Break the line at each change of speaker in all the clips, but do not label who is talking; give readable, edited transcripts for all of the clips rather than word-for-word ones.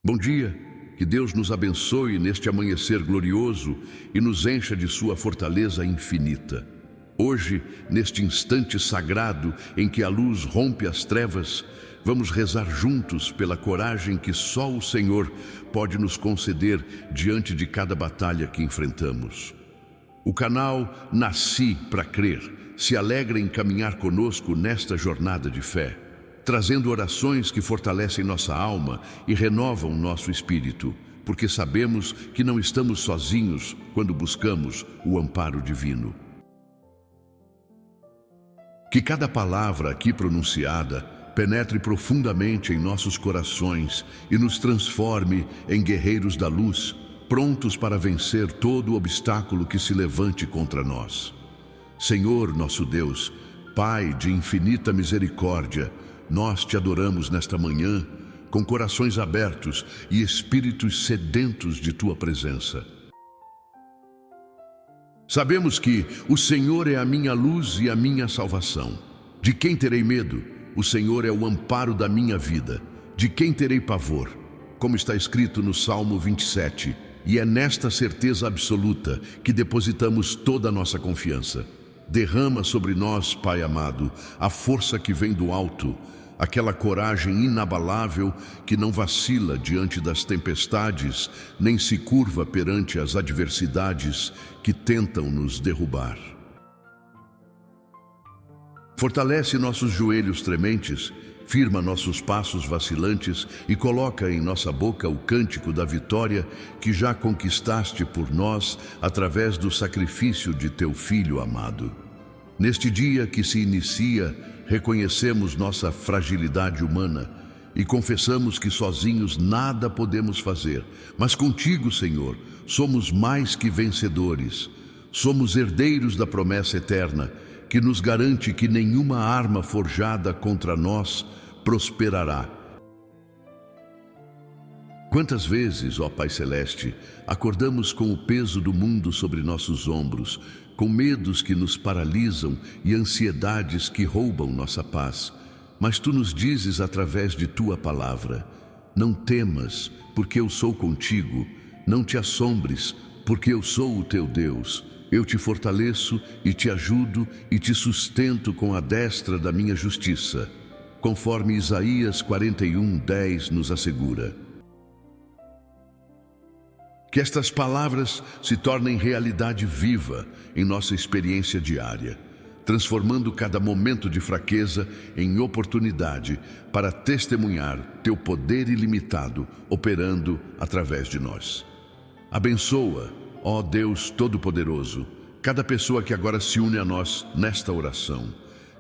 Bom dia, que Deus nos abençoe neste amanhecer glorioso e nos encha de sua fortaleza infinita. Hoje, neste instante sagrado em que a luz rompe as trevas, vamos rezar juntos pela coragem que só o Senhor pode nos conceder diante de cada batalha que enfrentamos. O canal Nasci para Crer se alegra em caminhar conosco nesta jornada de fé, trazendo orações que fortalecem nossa alma e renovam nosso espírito, porque sabemos que não estamos sozinhos quando buscamos o amparo divino. Que cada palavra aqui pronunciada penetre profundamente em nossos corações e nos transforme em guerreiros da luz, prontos para vencer todo obstáculo que se levante contra nós. Senhor, nosso Deus, Pai de infinita misericórdia, nós te adoramos nesta manhã com corações abertos e espíritos sedentos de tua presença. Sabemos que o Senhor é a minha luz e a minha salvação. De quem terei medo? O Senhor é o amparo da minha vida. De quem terei pavor? Como está escrito no Salmo 27, e é nesta certeza absoluta que depositamos toda a nossa confiança. Derrama sobre nós, Pai amado, a força que vem do alto, aquela coragem inabalável que não vacila diante das tempestades, nem se curva perante as adversidades que tentam nos derrubar. Fortalece nossos joelhos trementes, firma nossos passos vacilantes e coloca em nossa boca o cântico da vitória que já conquistaste por nós através do sacrifício de teu Filho amado. Neste dia que se inicia, reconhecemos nossa fragilidade humana e confessamos que sozinhos nada podemos fazer, mas contigo, Senhor, somos mais que vencedores. Somos herdeiros da promessa eterna, que nos garante que nenhuma arma forjada contra nós prosperará. Quantas vezes, ó Pai Celeste, acordamos com o peso do mundo sobre nossos ombros, com medos que nos paralisam e ansiedades que roubam nossa paz. Mas Tu nos dizes através de Tua palavra: não temas, porque eu sou contigo, não te assombres, porque eu sou o teu Deus. Eu te fortaleço e te ajudo e te sustento com a destra da minha justiça, conforme Isaías 41:10 nos assegura. Que estas palavras se tornem realidade viva em nossa experiência diária, transformando cada momento de fraqueza em oportunidade para testemunhar Teu poder ilimitado operando através de nós. Abençoa, ó Deus Todo-Poderoso, cada pessoa que agora se une a nós nesta oração,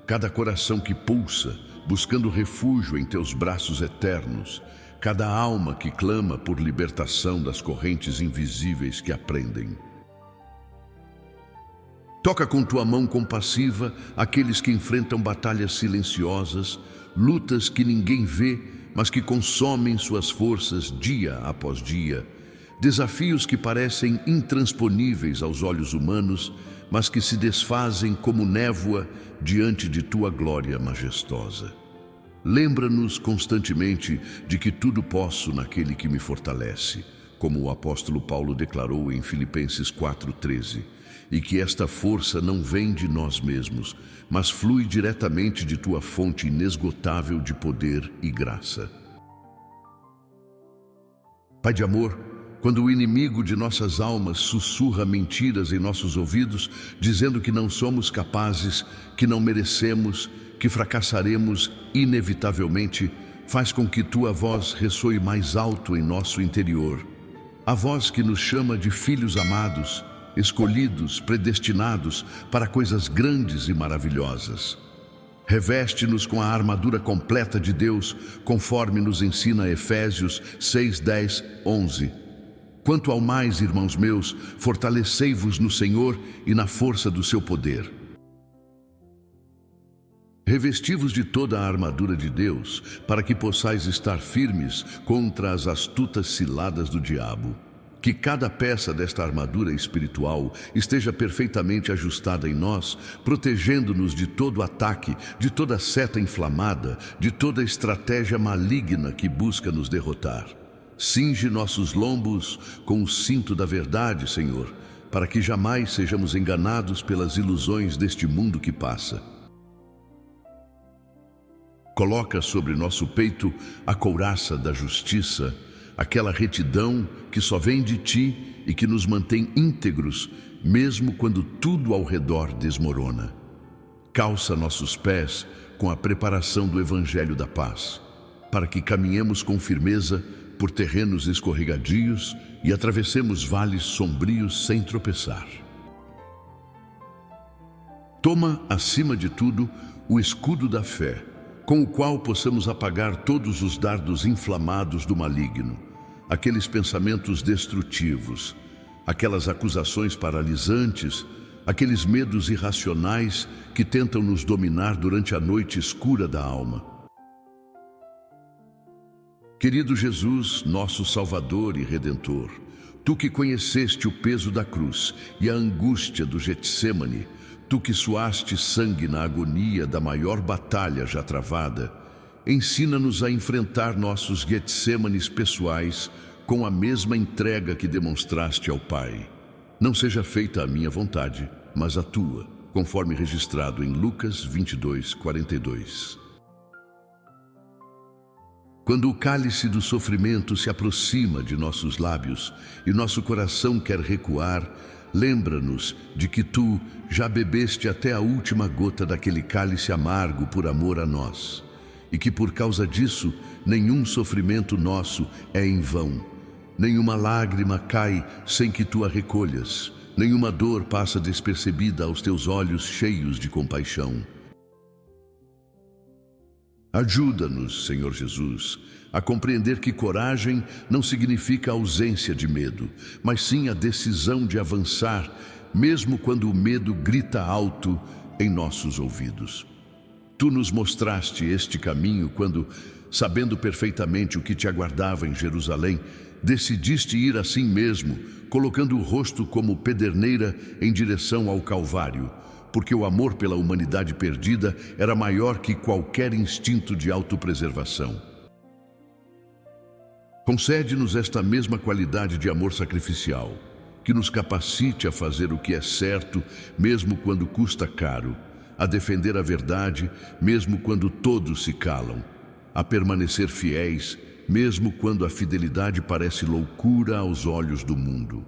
cada coração que pulsa, buscando refúgio em Teus braços eternos, cada alma que clama por libertação das correntes invisíveis que a prendem. Toca com Tua mão compassiva aqueles que enfrentam batalhas silenciosas, lutas que ninguém vê, mas que consomem suas forças dia após dia, desafios que parecem intransponíveis aos olhos humanos, mas que se desfazem como névoa diante de Tua glória majestosa. Lembra-nos constantemente de que tudo posso naquele que me fortalece, como o apóstolo Paulo declarou em Filipenses 4:13, e que esta força não vem de nós mesmos, mas flui diretamente de Tua fonte inesgotável de poder e graça. Pai de amor, quando o inimigo de nossas almas sussurra mentiras em nossos ouvidos, dizendo que não somos capazes, que não merecemos, que fracassaremos inevitavelmente, faz com que Tua voz ressoe mais alto em nosso interior. A voz que nos chama de filhos amados, escolhidos, predestinados para coisas grandes e maravilhosas. Reveste-nos com a armadura completa de Deus, conforme nos ensina Efésios 6:10, 11. Quanto ao mais, irmãos meus, fortalecei-vos no Senhor e na força do seu poder. Revesti-vos de toda a armadura de Deus, para que possais estar firmes contra as astutas ciladas do diabo. Que cada peça desta armadura espiritual esteja perfeitamente ajustada em nós, protegendo-nos de todo ataque, de toda seta inflamada, de toda estratégia maligna que busca nos derrotar. Cinge nossos lombos com o cinto da verdade, Senhor, para que jamais sejamos enganados pelas ilusões deste mundo que passa. Coloca sobre nosso peito a couraça da justiça, aquela retidão que só vem de Ti e que nos mantém íntegros, mesmo quando tudo ao redor desmorona. Calça nossos pés com a preparação do Evangelho da Paz, para que caminhemos com firmeza por terrenos escorregadios e atravessemos vales sombrios sem tropeçar. Toma, acima de tudo, o escudo da fé, com o qual possamos apagar todos os dardos inflamados do maligno, aqueles pensamentos destrutivos, aquelas acusações paralisantes, aqueles medos irracionais que tentam nos dominar durante a noite escura da alma. Querido Jesus, nosso Salvador e Redentor, Tu que conheceste o peso da cruz e a angústia do Getsêmani, Tu que suaste sangue na agonia da maior batalha já travada, ensina-nos a enfrentar nossos Getsêmanes pessoais com a mesma entrega que demonstraste ao Pai. Não seja feita a minha vontade, mas a Tua, conforme registrado em Lucas 22:42. Quando o cálice do sofrimento se aproxima de nossos lábios e nosso coração quer recuar, lembra-nos de que Tu já bebeste até a última gota daquele cálice amargo por amor a nós, e que por causa disso nenhum sofrimento nosso é em vão, nenhuma lágrima cai sem que Tu a recolhas, nenhuma dor passa despercebida aos Teus olhos cheios de compaixão. Ajuda-nos, Senhor Jesus, a compreender que coragem não significa ausência de medo, mas sim a decisão de avançar, mesmo quando o medo grita alto em nossos ouvidos. Tu nos mostraste este caminho quando, sabendo perfeitamente o que te aguardava em Jerusalém, decidiste ir assim mesmo, colocando o rosto como pederneira em direção ao Calvário, porque o amor pela humanidade perdida era maior que qualquer instinto de autopreservação. Concede-nos esta mesma qualidade de amor sacrificial, que nos capacite a fazer o que é certo, mesmo quando custa caro, a defender a verdade, mesmo quando todos se calam, a permanecer fiéis, mesmo quando a fidelidade parece loucura aos olhos do mundo.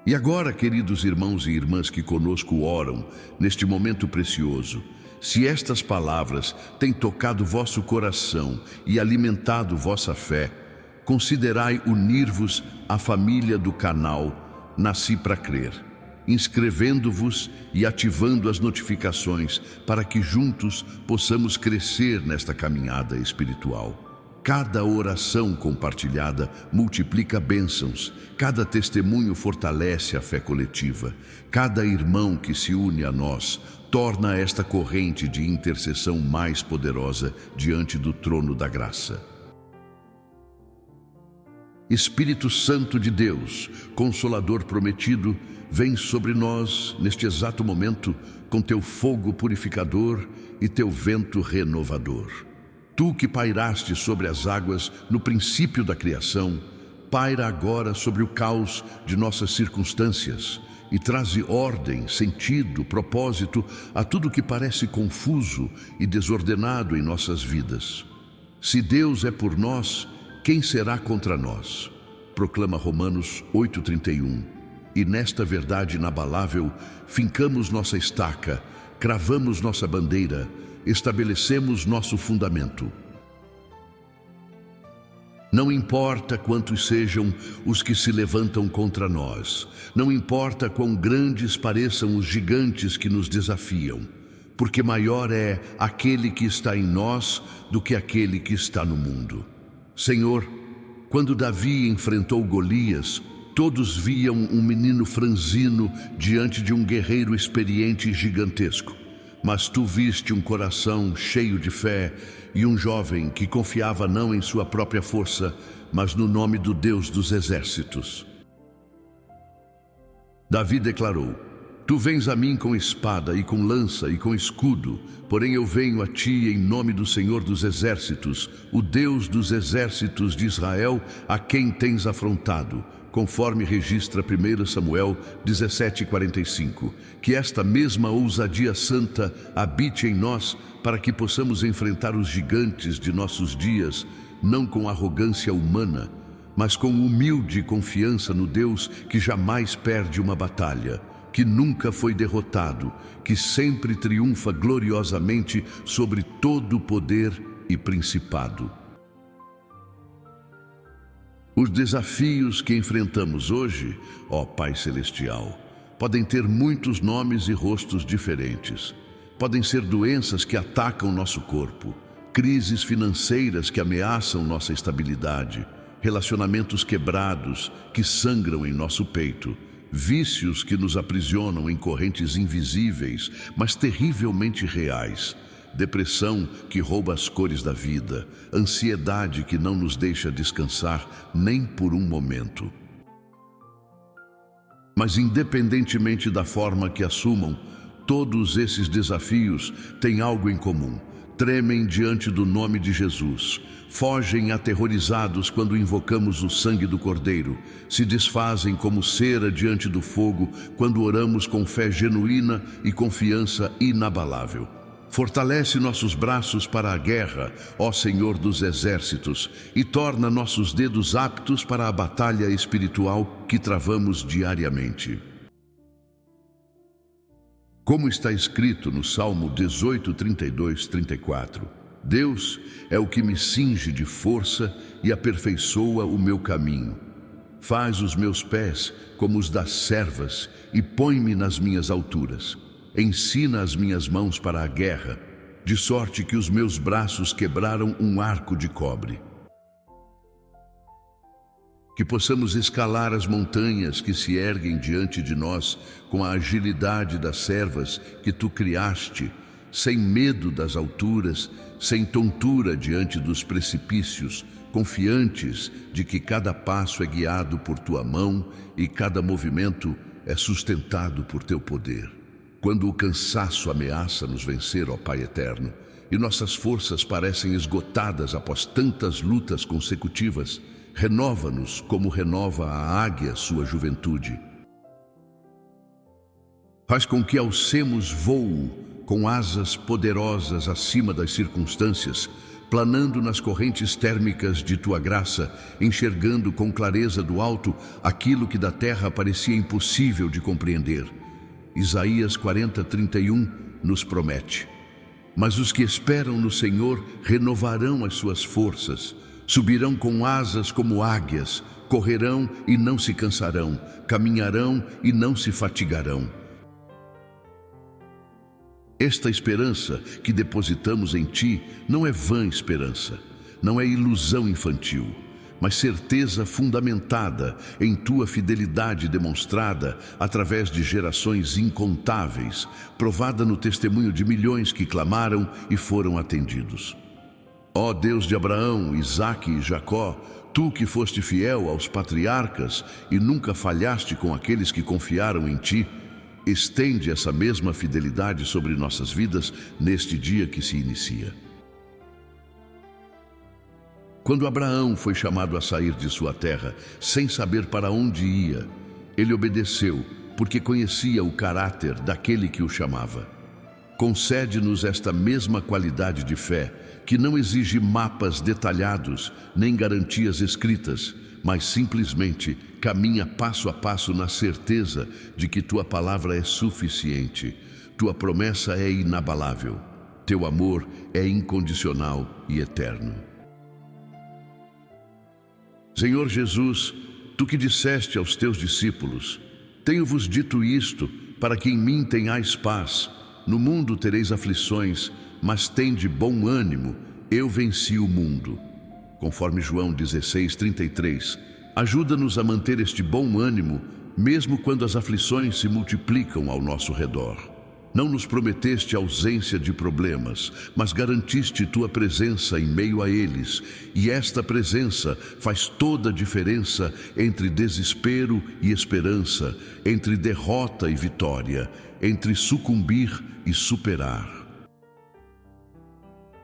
E agora, queridos irmãos e irmãs que conosco oram, neste momento precioso, se estas palavras têm tocado vosso coração e alimentado vossa fé, considerai unir-vos à família do canal Nasci para Crer, inscrevendo-vos e ativando as notificações para que juntos possamos crescer nesta caminhada espiritual. Cada oração compartilhada multiplica bênçãos, cada testemunho fortalece a fé coletiva, cada irmão que se une a nós torna esta corrente de intercessão mais poderosa diante do trono da graça. Espírito Santo de Deus, Consolador prometido, vem sobre nós neste exato momento com teu fogo purificador e teu vento renovador. Tu que pairaste sobre as águas no princípio da criação, paira agora sobre o caos de nossas circunstâncias e traze ordem, sentido, propósito a tudo que parece confuso e desordenado em nossas vidas. Se Deus é por nós, quem será contra nós? Proclama Romanos 8:31. E nesta verdade inabalável, fincamos nossa estaca, cravamos nossa bandeira, estabelecemos nosso fundamento. Não importa quantos sejam os que se levantam contra nós, não importa quão grandes pareçam os gigantes que nos desafiam, porque maior é aquele que está em nós do que aquele que está no mundo. Senhor, quando Davi enfrentou Golias, todos viam um menino franzino diante de um guerreiro experiente e gigantesco. Mas tu viste um coração cheio de fé e um jovem que confiava não em sua própria força, mas no nome do Deus dos exércitos. Davi declarou: Tu vens a mim com espada e com lança e com escudo, porém eu venho a ti em nome do Senhor dos Exércitos, o Deus dos exércitos de Israel, a quem tens afrontado, conforme registra 1 Samuel 17:45. Que esta mesma ousadia santa habite em nós, para que possamos enfrentar os gigantes de nossos dias, não com arrogância humana, mas com humilde confiança no Deus que jamais perde uma batalha, que nunca foi derrotado, que sempre triunfa gloriosamente sobre todo poder e principado. Os desafios que enfrentamos hoje, ó Pai Celestial, podem ter muitos nomes e rostos diferentes. Podem ser doenças que atacam nosso corpo, crises financeiras que ameaçam nossa estabilidade, relacionamentos quebrados que sangram em nosso peito, vícios que nos aprisionam em correntes invisíveis, mas terrivelmente reais, depressão que rouba as cores da vida, ansiedade que não nos deixa descansar nem por um momento. Mas independentemente da forma que assumam, todos esses desafios têm algo em comum. Tremem diante do nome de Jesus, fogem aterrorizados quando invocamos o sangue do Cordeiro, se desfazem como cera diante do fogo quando oramos com fé genuína e confiança inabalável. Fortalece nossos braços para a guerra, ó Senhor dos Exércitos, e torna nossos dedos aptos para a batalha espiritual que travamos diariamente. Como está escrito no Salmo 18, 32, 34, Deus é o que me cinge de força e aperfeiçoa o meu caminho. Faz os meus pés como os das servas e põe-me nas minhas alturas. Ensina as minhas mãos para a guerra, de sorte que os meus braços quebraram um arco de cobre. Que possamos escalar as montanhas que se erguem diante de nós com a agilidade das servas que tu criaste, sem medo das alturas, sem tontura diante dos precipícios, confiantes de que cada passo é guiado por tua mão e cada movimento é sustentado por teu poder. Quando o cansaço ameaça nos vencer, ó Pai eterno, e nossas forças parecem esgotadas após tantas lutas consecutivas, renova-nos como renova a águia sua juventude. Faz com que alcemos voo com asas poderosas acima das circunstâncias, planando nas correntes térmicas de tua graça, enxergando com clareza do alto aquilo que da terra parecia impossível de compreender. Isaías 40:31 nos promete: mas os que esperam no Senhor renovarão as suas forças, subirão com asas como águias, correrão e não se cansarão, caminharão e não se fatigarão. Esta esperança que depositamos em ti não é vã esperança, não é ilusão infantil, mas certeza fundamentada em tua fidelidade demonstrada através de gerações incontáveis, provada no testemunho de milhões que clamaram e foram atendidos. Ó Deus de Abraão, Isaque e Jacó, tu que foste fiel aos patriarcas e nunca falhaste com aqueles que confiaram em ti, estende essa mesma fidelidade sobre nossas vidas neste dia que se inicia. Quando Abraão foi chamado a sair de sua terra, sem saber para onde ia, ele obedeceu, porque conhecia o caráter daquele que o chamava. Concede-nos esta mesma qualidade de fé, que não exige mapas detalhados, nem garantias escritas, mas simplesmente caminha passo a passo na certeza de que tua palavra é suficiente, tua promessa é inabalável, teu amor é incondicional e eterno. Senhor Jesus, tu que disseste aos teus discípulos: tenho-vos dito isto, para que em mim tenhais paz. No mundo tereis aflições, mas tende bom ânimo, eu venci o mundo. Conforme João 16:33, ajuda-nos a manter este bom ânimo, mesmo quando as aflições se multiplicam ao nosso redor. Não nos prometeste ausência de problemas, mas garantiste tua presença em meio a eles. E esta presença faz toda a diferença entre desespero e esperança, entre derrota e vitória, entre sucumbir e superar.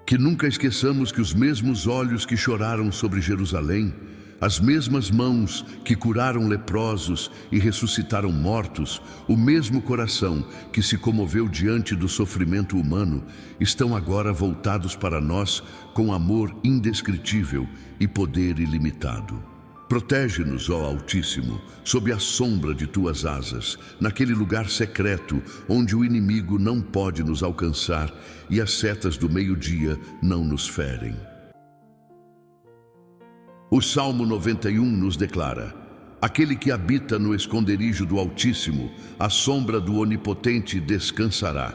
Que nunca esqueçamos que os mesmos olhos que choraram sobre Jerusalém, as mesmas mãos que curaram leprosos e ressuscitaram mortos, o mesmo coração que se comoveu diante do sofrimento humano, estão agora voltados para nós com amor indescritível e poder ilimitado. Protege-nos, ó Altíssimo, sob a sombra de tuas asas, naquele lugar secreto onde o inimigo não pode nos alcançar e as setas do meio-dia não nos ferem. O Salmo 91 nos declara: aquele que habita no esconderijo do Altíssimo, à sombra do Onipotente descansará.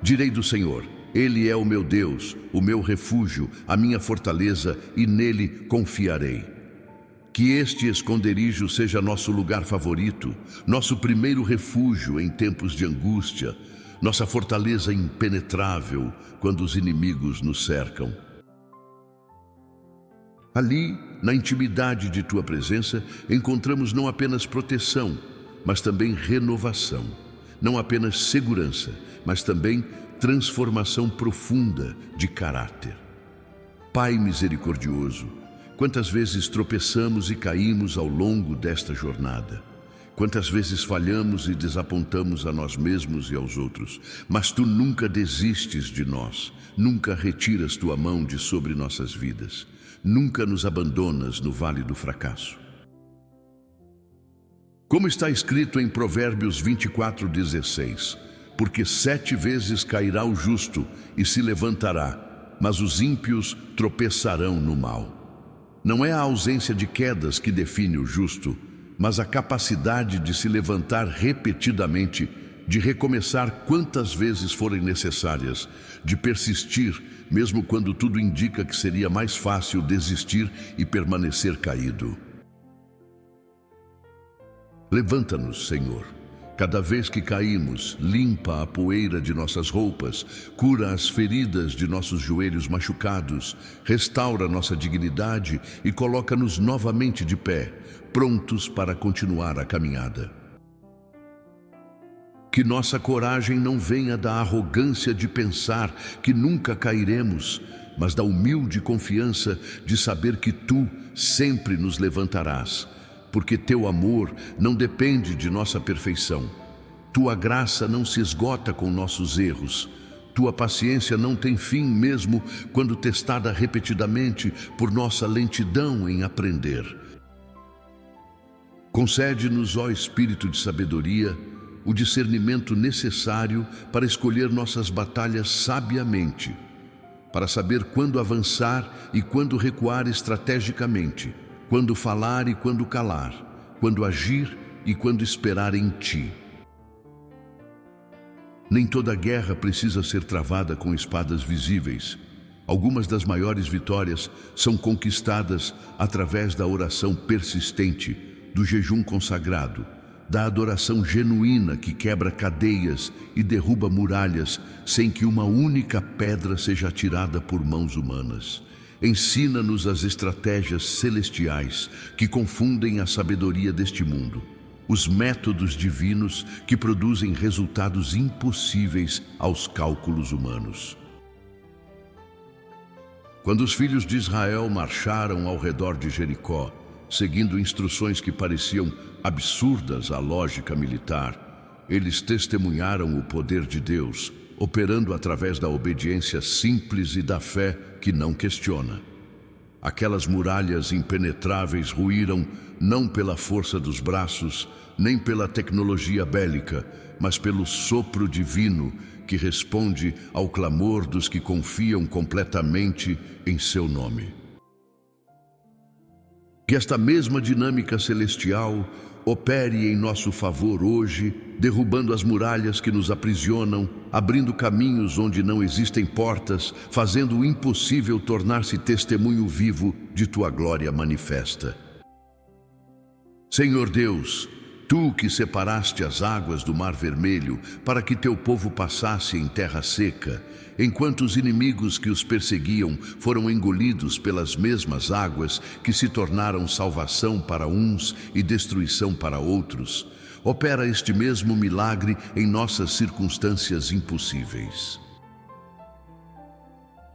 Direi do Senhor: Ele é o meu Deus, o meu refúgio, a minha fortaleza, e nele confiarei. Que este esconderijo seja nosso lugar favorito, nosso primeiro refúgio em tempos de angústia, nossa fortaleza impenetrável quando os inimigos nos cercam. Ali, na intimidade de tua presença, encontramos não apenas proteção, mas também renovação. Não apenas segurança, mas também transformação profunda de caráter. Pai misericordioso, quantas vezes tropeçamos e caímos ao longo desta jornada. Quantas vezes falhamos e desapontamos a nós mesmos e aos outros. Mas tu nunca desistes de nós, nunca retiras tua mão de sobre nossas vidas. Nunca nos abandonas no vale do fracasso. Como está escrito em Provérbios 24:16, porque 7 vezes cairá o justo e se levantará, mas os ímpios tropeçarão no mal. Não é a ausência de quedas que define o justo, mas a capacidade de se levantar repetidamente, de recomeçar quantas vezes forem necessárias, de persistir, mesmo quando tudo indica que seria mais fácil desistir e permanecer caído. Levanta-nos, Senhor. Cada vez que caímos, limpa a poeira de nossas roupas, cura as feridas de nossos joelhos machucados, restaura nossa dignidade e coloca-nos novamente de pé, prontos para continuar a caminhada. Que nossa coragem não venha da arrogância de pensar que nunca cairemos, mas da humilde confiança de saber que tu sempre nos levantarás, porque teu amor não depende de nossa perfeição. Tua graça não se esgota com nossos erros. Tua paciência não tem fim mesmo quando testada repetidamente por nossa lentidão em aprender. Concede-nos, ó Espírito de sabedoria, o discernimento necessário para escolher nossas batalhas sabiamente, para saber quando avançar e quando recuar estrategicamente, quando falar e quando calar, quando agir e quando esperar em ti. Nem toda guerra precisa ser travada com espadas visíveis. Algumas das maiores vitórias são conquistadas através da oração persistente, do jejum consagrado, da adoração genuína que quebra cadeias e derruba muralhas sem que uma única pedra seja atirada por mãos humanas. Ensina-nos as estratégias celestiais que confundem a sabedoria deste mundo, os métodos divinos que produzem resultados impossíveis aos cálculos humanos. Quando os filhos de Israel marcharam ao redor de Jericó, seguindo instruções que pareciam absurdas à lógica militar, eles testemunharam o poder de Deus, operando através da obediência simples e da fé que não questiona. Aquelas muralhas impenetráveis ruíram não pela força dos braços, nem pela tecnologia bélica, mas pelo sopro divino que responde ao clamor dos que confiam completamente em seu nome. Que esta mesma dinâmica celestial opere em nosso favor hoje, derrubando as muralhas que nos aprisionam, abrindo caminhos onde não existem portas, fazendo o impossível tornar-se testemunho vivo de tua glória manifesta. Senhor Deus, Tu que separaste as águas do Mar Vermelho para que teu povo passasse em terra seca, enquanto os inimigos que os perseguiam foram engolidos pelas mesmas águas que se tornaram salvação para uns e destruição para outros, opera este mesmo milagre em nossas circunstâncias impossíveis.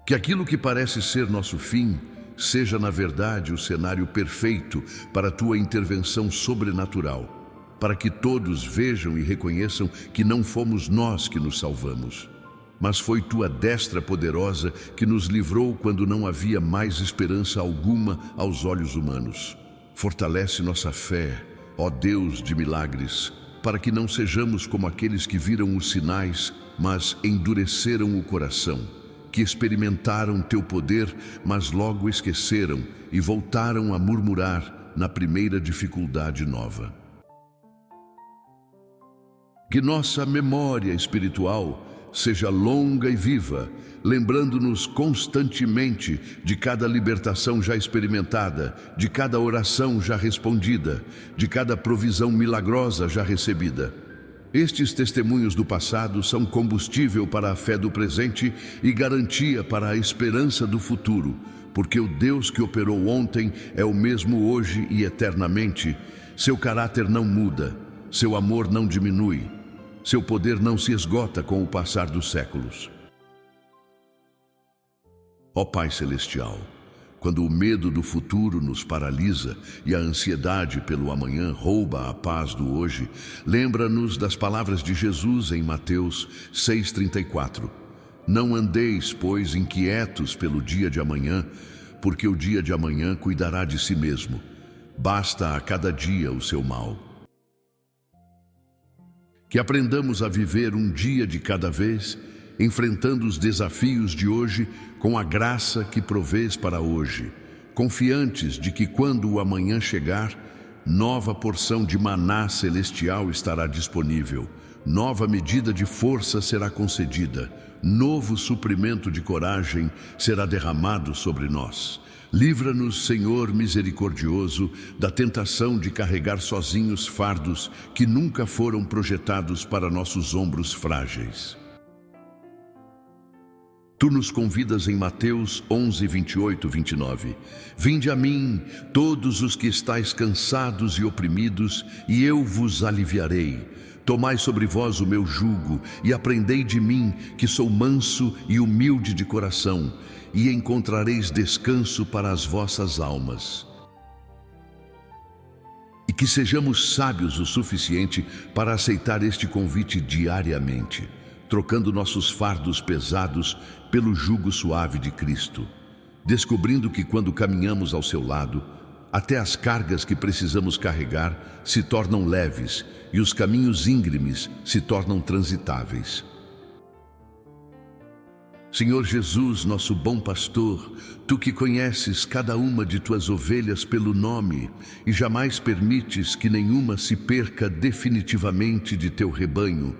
Que aquilo que parece ser nosso fim seja, na verdade, o cenário perfeito para a tua intervenção sobrenatural, para que todos vejam e reconheçam que não fomos nós que nos salvamos, mas foi tua destra poderosa que nos livrou quando não havia mais esperança alguma aos olhos humanos. Fortalece nossa fé, ó Deus de milagres, para que não sejamos como aqueles que viram os sinais, mas endureceram o coração, que experimentaram teu poder, mas logo esqueceram e voltaram a murmurar na primeira dificuldade nova. Que nossa memória espiritual seja longa e viva, lembrando-nos constantemente de cada libertação já experimentada, de cada oração já respondida, de cada provisão milagrosa já recebida. Estes testemunhos do passado são combustível para a fé do presente e garantia para a esperança do futuro, porque o Deus que operou ontem é o mesmo hoje e eternamente. Seu caráter não muda, seu amor não diminui, seu poder não se esgota com o passar dos séculos. Ó Pai Celestial, quando o medo do futuro nos paralisa e a ansiedade pelo amanhã rouba a paz do hoje, lembra-nos das palavras de Jesus em Mateus 6,34. Não andeis, pois, inquietos pelo dia de amanhã, porque o dia de amanhã cuidará de si mesmo. Basta a cada dia o seu mal. Que aprendamos a viver um dia de cada vez, enfrentando os desafios de hoje com a graça que provês para hoje, confiantes de que quando o amanhã chegar, nova porção de maná celestial estará disponível, nova medida de força será concedida, novo suprimento de coragem será derramado sobre nós. Livra-nos, Senhor misericordioso, da tentação de carregar sozinhos fardos que nunca foram projetados para nossos ombros frágeis. Tu nos convidas em Mateus 11, 28, 29. Vinde a mim, todos os que estáis cansados e oprimidos, e eu vos aliviarei. Tomai sobre vós o meu jugo e aprendei de mim, que sou manso e humilde de coração, e encontrareis descanso para as vossas almas. E que sejamos sábios o suficiente para aceitar este convite diariamente, trocando nossos fardos pesados pelo jugo suave de Cristo, descobrindo que quando caminhamos ao seu lado, até as cargas que precisamos carregar se tornam leves e os caminhos íngremes se tornam transitáveis. Senhor Jesus, nosso bom pastor, tu que conheces cada uma de tuas ovelhas pelo nome e jamais permites que nenhuma se perca definitivamente de teu rebanho,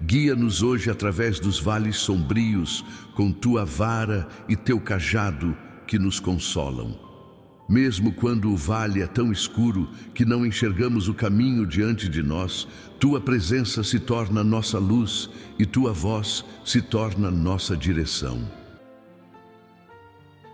guia-nos hoje através dos vales sombrios com tua vara e teu cajado que nos consolam. Mesmo quando o vale é tão escuro que não enxergamos o caminho diante de nós, tua presença se torna nossa luz e tua voz se torna nossa direção.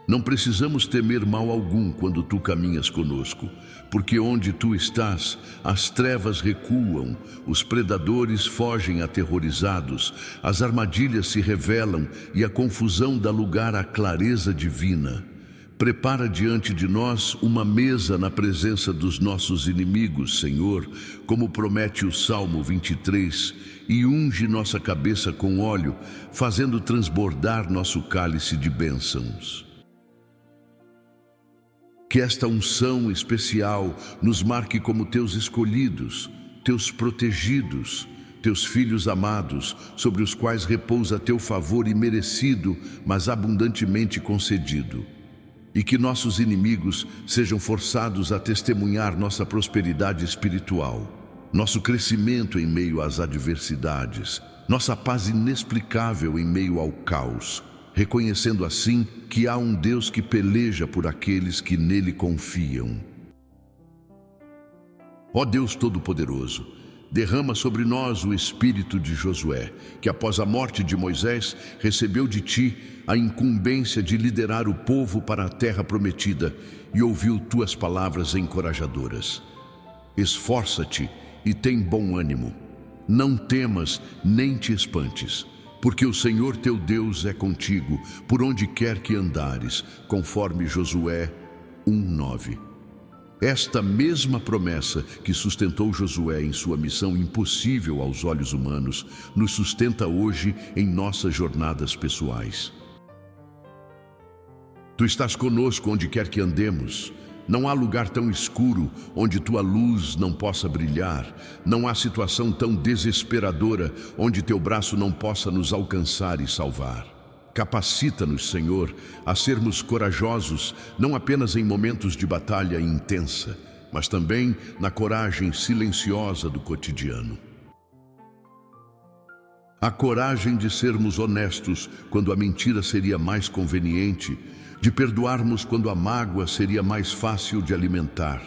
Não precisamos temer mal algum quando tu caminhas conosco, porque onde tu estás, as trevas recuam, os predadores fogem aterrorizados, as armadilhas se revelam e a confusão dá lugar à clareza divina. Prepara diante de nós uma mesa na presença dos nossos inimigos, Senhor, como promete o Salmo 23, e unge nossa cabeça com óleo, fazendo transbordar nosso cálice de bênçãos. Que esta unção especial nos marque como teus escolhidos, teus protegidos, teus filhos amados, sobre os quais repousa teu favor imerecido, mas abundantemente concedido. E que nossos inimigos sejam forçados a testemunhar nossa prosperidade espiritual, nosso crescimento em meio às adversidades, nossa paz inexplicável em meio ao caos, reconhecendo assim que há um Deus que peleja por aqueles que nele confiam. Ó Deus Todo-Poderoso, derrama sobre nós o espírito de Josué, que após a morte de Moisés recebeu de ti a incumbência de liderar o povo para a terra prometida e ouviu tuas palavras encorajadoras. Esforça-te e tem bom ânimo. Não temas nem te espantes, porque o Senhor teu Deus é contigo, por onde quer que andares, conforme Josué 1:9. Esta mesma promessa que sustentou Josué em sua missão impossível aos olhos humanos, nos sustenta hoje em nossas jornadas pessoais. Tu estás conosco onde quer que andemos. Não há lugar tão escuro onde tua luz não possa brilhar. Não há situação tão desesperadora onde teu braço não possa nos alcançar e salvar. Capacita-nos, Senhor, a sermos corajosos, não apenas em momentos de batalha intensa, mas também na coragem silenciosa do cotidiano. A coragem de sermos honestos quando a mentira seria mais conveniente, de perdoarmos quando a mágoa seria mais fácil de alimentar,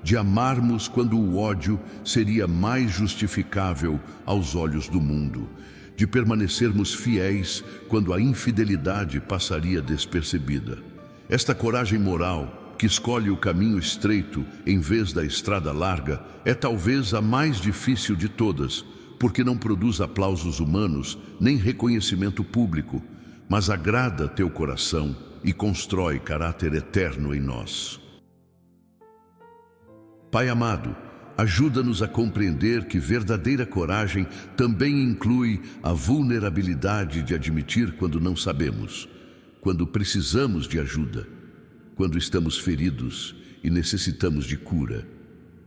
de amarmos quando o ódio seria mais justificável aos olhos do mundo, de permanecermos fiéis quando a infidelidade passaria despercebida. Esta coragem moral, que escolhe o caminho estreito em vez da estrada larga, é talvez a mais difícil de todas, porque não produz aplausos humanos nem reconhecimento público, mas agrada teu coração e constrói caráter eterno em nós. Pai amado, ajuda-nos a compreender que verdadeira coragem também inclui a vulnerabilidade de admitir quando não sabemos, quando precisamos de ajuda, quando estamos feridos e necessitamos de cura.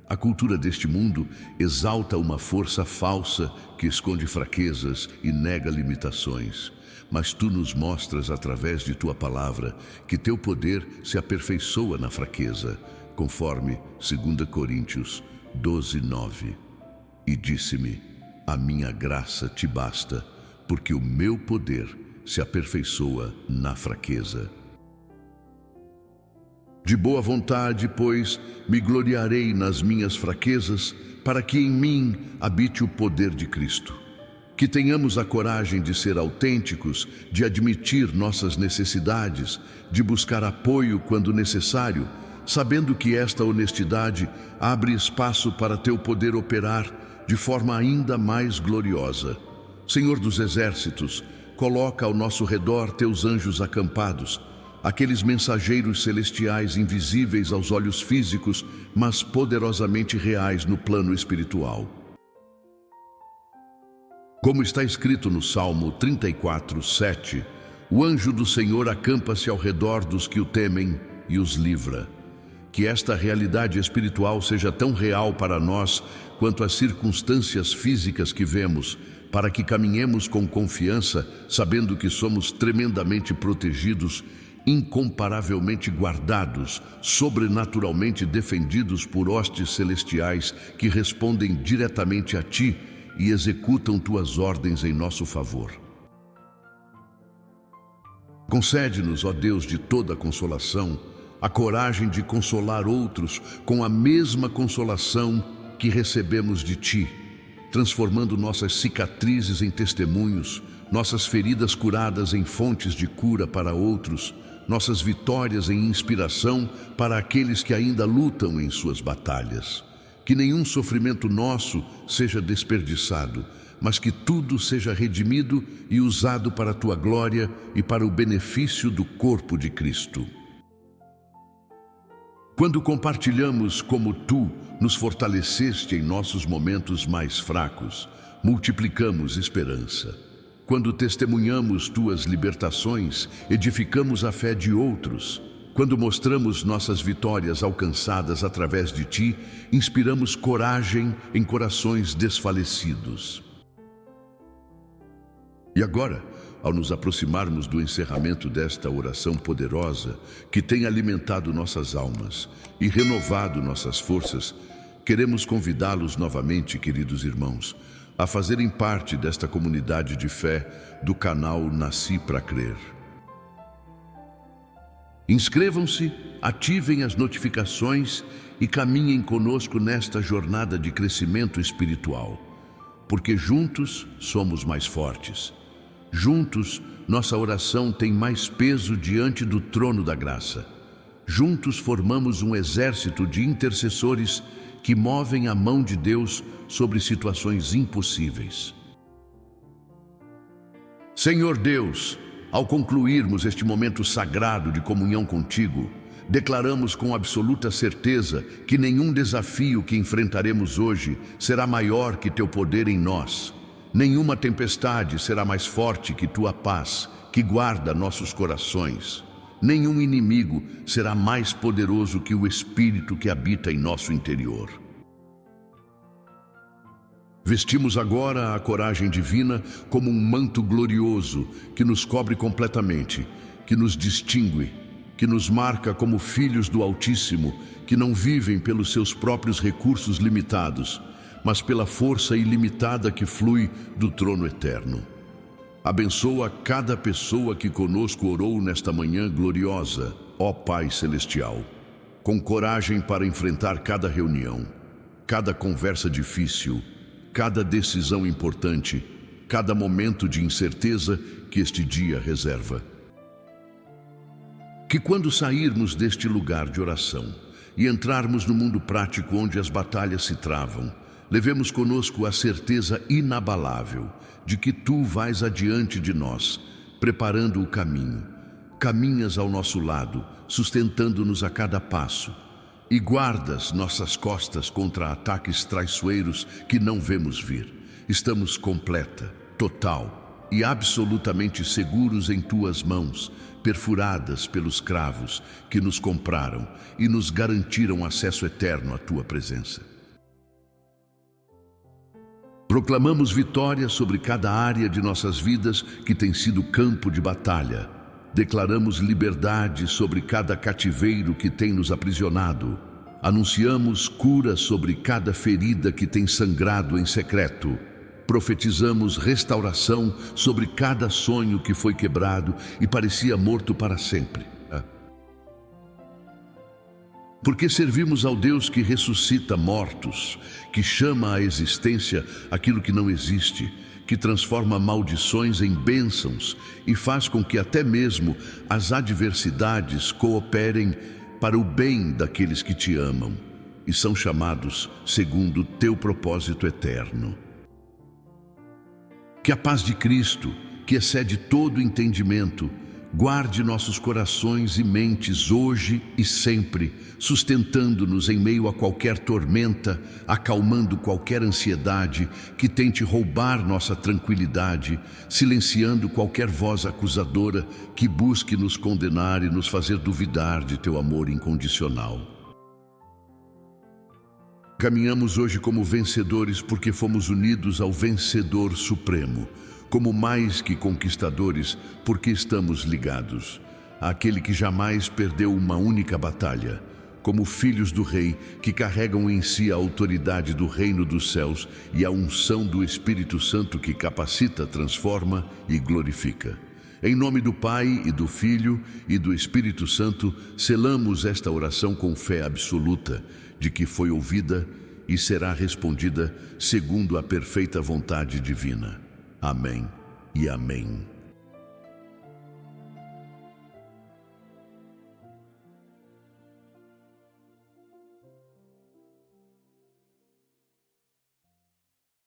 A cultura deste mundo exalta uma força falsa que esconde fraquezas e nega limitações. Mas tu nos mostras através de tua palavra que teu poder se aperfeiçoa na fraqueza, conforme 2 Coríntios 12:9. E disse-me: a minha graça te basta, porque o meu poder se aperfeiçoa na fraqueza. De boa vontade, pois, me gloriarei nas minhas fraquezas, para que em mim habite o poder de Cristo. Que tenhamos a coragem de ser autênticos, de admitir nossas necessidades, de buscar apoio quando necessário, sabendo que esta honestidade abre espaço para teu poder operar de forma ainda mais gloriosa. Senhor dos exércitos, coloca ao nosso redor teus anjos acampados, aqueles mensageiros celestiais invisíveis aos olhos físicos, mas poderosamente reais no plano espiritual. Como está escrito no Salmo 34:7, o anjo do Senhor acampa-se ao redor dos que o temem e os livra. Que esta realidade espiritual seja tão real para nós quanto as circunstâncias físicas que vemos, para que caminhemos com confiança, sabendo que somos tremendamente protegidos, incomparavelmente guardados, sobrenaturalmente defendidos por hostes celestiais que respondem diretamente a ti e executam tuas ordens em nosso favor. Concede-nos, ó Deus de toda consolação, a coragem de consolar outros com a mesma consolação que recebemos de ti, transformando nossas cicatrizes em testemunhos, nossas feridas curadas em fontes de cura para outros, nossas vitórias em inspiração para aqueles que ainda lutam em suas batalhas. Que nenhum sofrimento nosso seja desperdiçado, mas que tudo seja redimido e usado para a tua glória e para o benefício do corpo de Cristo. Quando compartilhamos como tu nos fortaleceste em nossos momentos mais fracos, multiplicamos esperança. Quando testemunhamos tuas libertações, edificamos a fé de outros. Quando mostramos nossas vitórias alcançadas através de ti, inspiramos coragem em corações desfalecidos. E agora, ao nos aproximarmos do encerramento desta oração poderosa, que tem alimentado nossas almas e renovado nossas forças, queremos convidá-los novamente, queridos irmãos, a fazerem parte desta comunidade de fé do canal Nasci para Crer. Inscrevam-se, ativem as notificações e caminhem conosco nesta jornada de crescimento espiritual, porque juntos somos mais fortes. Juntos, nossa oração tem mais peso diante do trono da graça. Juntos formamos um exército de intercessores que movem a mão de Deus sobre situações impossíveis. Senhor Deus, ao concluirmos este momento sagrado de comunhão contigo, declaramos com absoluta certeza que nenhum desafio que enfrentaremos hoje será maior que teu poder em nós. Nenhuma tempestade será mais forte que tua paz, que guarda nossos corações. Nenhum inimigo será mais poderoso que o Espírito que habita em nosso interior. Vestimos agora a coragem divina como um manto glorioso que nos cobre completamente, que nos distingue, que nos marca como filhos do Altíssimo, que não vivem pelos seus próprios recursos limitados, mas pela força ilimitada que flui do trono eterno. Abençoa cada pessoa que conosco orou nesta manhã gloriosa, ó Pai Celestial, com coragem para enfrentar cada reunião, cada conversa difícil, cada decisão importante, cada momento de incerteza que este dia reserva. Que quando sairmos deste lugar de oração e entrarmos no mundo prático onde as batalhas se travam, levemos conosco a certeza inabalável de que Tu vais adiante de nós, preparando o caminho. Caminhas ao nosso lado, sustentando-nos a cada passo, e guardas nossas costas contra ataques traiçoeiros que não vemos vir. Estamos completa, total e absolutamente seguros em Tuas mãos, perfuradas pelos cravos que nos compraram e nos garantiram acesso eterno à Tua presença. Proclamamos vitória sobre cada área de nossas vidas que tem sido campo de batalha. Declaramos liberdade sobre cada cativeiro que tem nos aprisionado. Anunciamos cura sobre cada ferida que tem sangrado em secreto. Profetizamos restauração sobre cada sonho que foi quebrado e parecia morto para sempre. Porque servimos ao Deus que ressuscita mortos, que chama à existência aquilo que não existe, que transforma maldições em bênçãos e faz com que até mesmo as adversidades cooperem para o bem daqueles que te amam e são chamados segundo o teu propósito eterno. Que a paz de Cristo, que excede todo entendimento, guarde nossos corações e mentes hoje e sempre, sustentando-nos em meio a qualquer tormenta, acalmando qualquer ansiedade que tente roubar nossa tranquilidade, silenciando qualquer voz acusadora que busque nos condenar e nos fazer duvidar de Teu amor incondicional. Caminhamos hoje como vencedores porque fomos unidos ao Vencedor Supremo, como mais que conquistadores, porque estamos ligados àquele que jamais perdeu uma única batalha, como filhos do Rei que carregam em si a autoridade do reino dos céus e a unção do Espírito Santo que capacita, transforma e glorifica. Em nome do Pai e do Filho e do Espírito Santo, selamos esta oração com fé absoluta de que foi ouvida e será respondida segundo a perfeita vontade divina. Amém e amém.